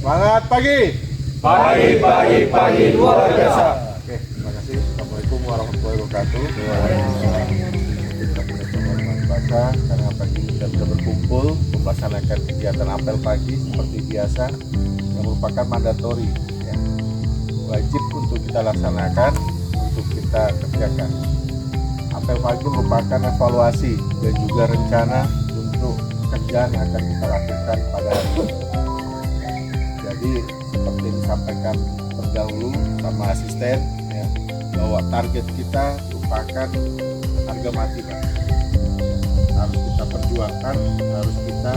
Semangat pagi. Pagi luar biasa. Oke, terima kasih. Assalamualaikum warahmatullahi wabarakatuh. Kita berbaca karena pagi kita sudah berkumpul melaksanakan kegiatan apel pagi seperti biasa yang merupakan mandatori, ya. Wajib untuk kita laksanakan, untuk kita kerjakan. Apel pagi merupakan evaluasi dan juga rencana untuk kerjaan yang akan kita lakukan pada hari ini. Jadi seperti yang disampaikan terdahulu sama asisten, ya, bahwa target kita merupakan harga mati, Pak. Harus kita perjuangkan, harus kita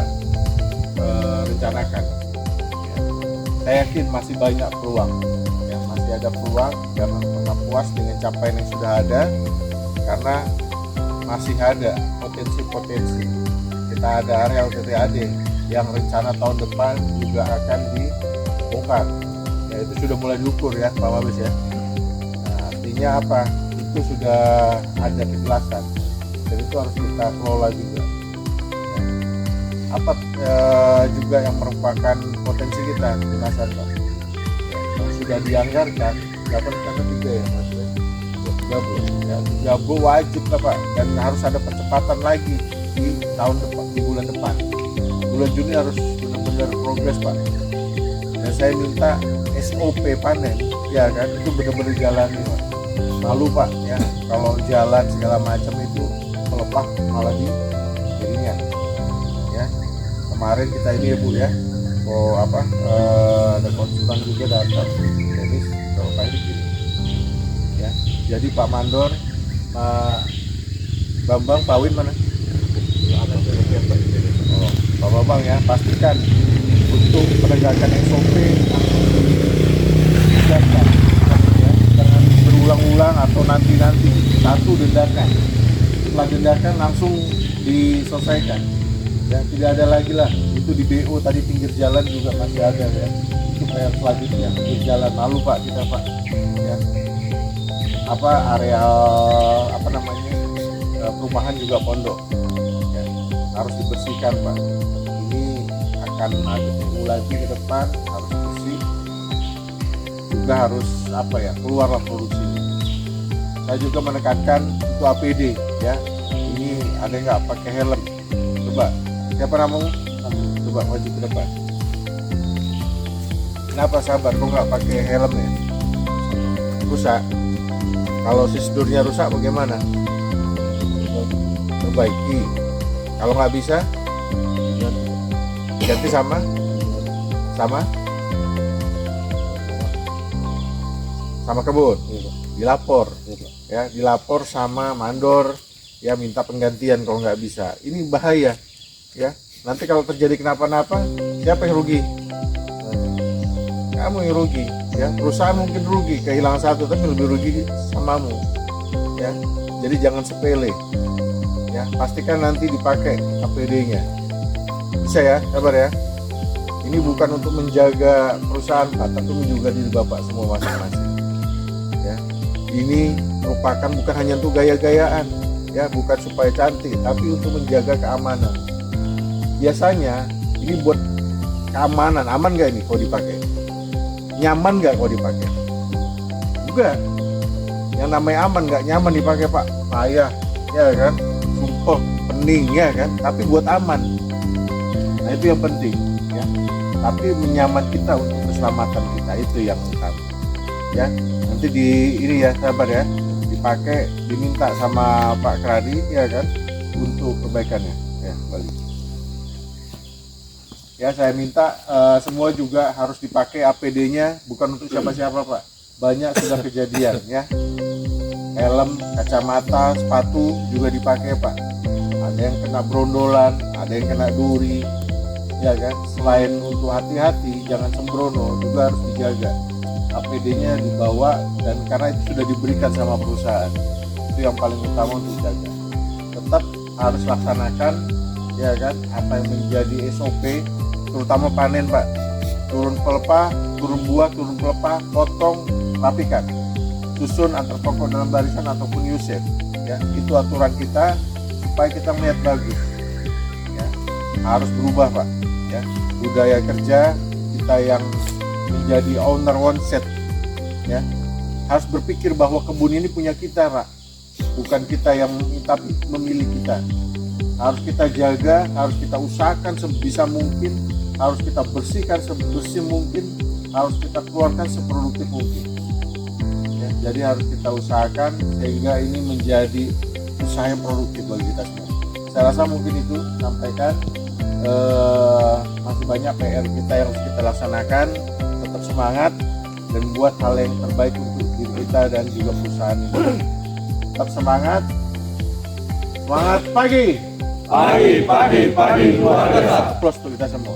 rencanakan, ya. Saya yakin masih banyak peluang, ya, masih ada peluang. Jangan pernah puas dengan capaian yang sudah ada, karena masih ada potensi-potensi. Kita ada area TTAD yang rencana tahun depan juga akan dibongkar, ya, itu sudah mulai diukur, ya, Pak Mabes, ya. Nah, artinya apa? Itu sudah ada kejelasan dan itu harus kita kelola juga, ya. Apa juga yang merupakan potensi kita lunasan, Pak, ya, yang sudah dianggarkan 8,3 ya, Mas, ya. 30 wajib lah, Pak, dan harus ada percepatan lagi di tahun depan, di bulan depan. Bulan Juni harus benar-benar progres, Pak. Dan saya minta SOP panen, ya kan, itu benar-benar jalani, Pak. Malu, Pak, ya, kalau jalan segala macam itu melepah malah di dirinya, ya. Kemarin kita ini, ya, Bu, ya, ada konsultan juga datang, jadi berapa ini gini, ya. Jadi Pak Mandor, Pak Bambang, Pak Win mana? Oh, Pak Bambang, ya, pastikan untuk penegakan SOP ditegakkan, ya, jangan berulang-ulang atau nanti satu dendakan, setelah dendakan langsung diselesaikan, ya, tidak ada lagi lah. Itu di BO tadi pinggir jalan juga masih ada, ya, itu kayak selanjutnya pinggir jalan. Lalu, Pak, kita, Pak, ya, areal perumahan juga pondok, ya, harus dibersihkan, Pak. Ini akan ada minggu lagi ke depan, harus bersih juga, harus keluarlah produksinya. Saya juga menekankan untuk APD, ya, ini ada nggak pakai helm, coba siapa namamu, coba maju ke depan. Kenapa sahabat kok nggak pakai helm, ya? Rusak. Kalau sisturnya rusak bagaimana? Perbaiki. Kalau nggak bisa ganti sama kebun, dilapor, ya, dilapor sama mandor, ya, minta penggantian kalau nggak bisa. Ini bahaya, ya, nanti kalau terjadi kenapa-napa siapa yang rugi? Kamu yang rugi, ya. Perusahaan mungkin rugi kehilangan satu, tapi lebih rugi samamu, ya. Jadi jangan sepele, ya, pastikan nanti dipakai APD-nya. Bisa, ya, sabar, ya. Ini bukan untuk menjaga perusahaan, Pak, tapi juga diri Bapak semua masing-masing, ya. Ini merupakan bukan hanya untuk gaya-gayaan, ya, bukan supaya cantik, tapi untuk menjaga keamanan. Biasanya ini buat keamanan. Aman nggak ini kalau dipakai? Nyaman nggak kalau dipakai? Juga yang namanya aman nggak nyaman dipakai, Pak, payah, ya kan, sumpah, pening, ya kan, tapi buat aman. Nah, itu yang penting, ya. Tapi menyaman kita untuk keselamatan kita, itu yang utama, ya. Nanti ini, ya, sabar, ya, dipakai, diminta sama Pak Kradi, ya kan, untuk kebaikannya, ya, balik. Ya, saya minta semua juga harus dipakai APD-nya, bukan untuk siapa-siapa, Pak. Banyak sudah kejadian, ya. Helm, kacamata, sepatu juga dipakai, Pak. Ada yang kena brondolan, ada yang kena duri, ya kan. Selain untuk hati-hati, jangan sembrono, juga harus dijaga. APD-nya dibawa, dan karena itu sudah diberikan sama perusahaan, itu yang paling utama untuk jaga. Tetap harus laksanakan, ya kan, apa yang menjadi SOP, terutama panen, Pak. Turun pelepah, turun buah, turun pelepah, potong, rapikan, susun antar pokok dalam barisan ataupun U-shape, ya. Itu aturan kita supaya kita melihat bagus, ya. Harus berubah, Pak, ya. Budaya kerja itu kita yang menjadi owner one set, ya harus berpikir bahwa kebun ini punya kita, Pak. Bukan kita yang tapi memilih kita. Harus kita jaga, harus kita usahakan sebisa mungkin, harus kita bersihkan sebersih mungkin, harus kita keluarkan seproduktif mungkin. Ya, jadi harus kita usahakan sehingga ini menjadi usaha yang produktif bagi kita semua. Saya rasa mungkin itu sampaikan. Masih banyak PR kita yang harus kita laksanakan. Tetap semangat dan buat hal yang terbaik untuk diri kita dan juga perusahaan ini. Tetap semangat. Semangat pagi. Pagi luar biasa. Plus untuk kita semua.